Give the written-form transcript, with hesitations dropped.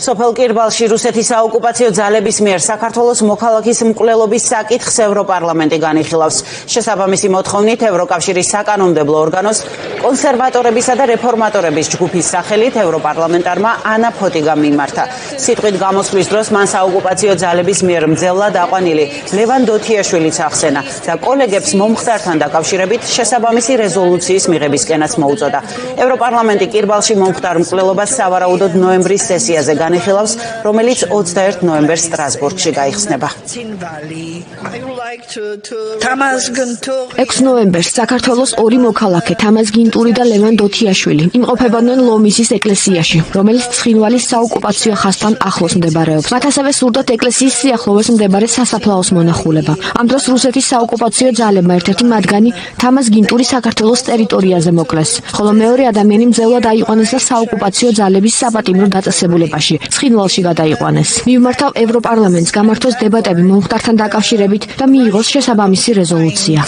სოფელ კირბალში რუსეთის საოკუპაციო ძალების მიერ საქართველოს მოქალაქის მკვლელობის საკითხს ევროპარლამენტი განიხილავს. შესაბამისი მოთხოვნით ევროკავშირის საკანონმდებლო ორგანოს კონსერვატორებისა და რეფორმატორების ჯგუფის სახელით ევროპარლამენტარმა ანა ფოტიგამ მიმართა. სიტყვით გამოსვლის დროს მან საოკუპაციო ძალების მიერ მძევლად აყვანილი ლევან დოთიაშვილიც ახსენა და კოლეგებს მომხდართან დაკავშირებით შესაბამისი რეზოლუციის მიღებისკენაც მოუწოდა. ევროპარლამენტი კირბალში მომხდარ მკვლელობას სავარაუდოდ ნოემბრის სესიაზე განიხილავს, რომელიც 21 ნოემბერს სტრასბურგში გაიხსნება. 6 ნოემბერს საქართველოს ორი მოქალაქე თამაზ გინტური და ლევან დოთიაშვილი იმყოფებოდნენ ლომისის ეკლესიაში, რომელიც ცხინვალის საოკუპაციო ხაზთან ახლოს მდებარეობს. მათ ასევე სურდათ ეკლესიის სიახლოვეს მდებარე სასაფლაოს მონახულება. ამ დროს რუსეთის საოკუპაციო ძალებმა ერთ-ერთი მათგანი თამაზ გინტური საქართველოს ტერიტორიაზე მოკლეს, ხოლო მეორე ადამიანი მძევლად აიყვანეს და საოკუპაციო ძალების საპატიმრო დაწესებულებაში ცხინვალში გადაიყვანეს. მივმართავ ევროპარლამენტს გამართოს დებატები მომხდართან დაკავშირებით და მიიღოს შესაბამისი რეზოლუცია.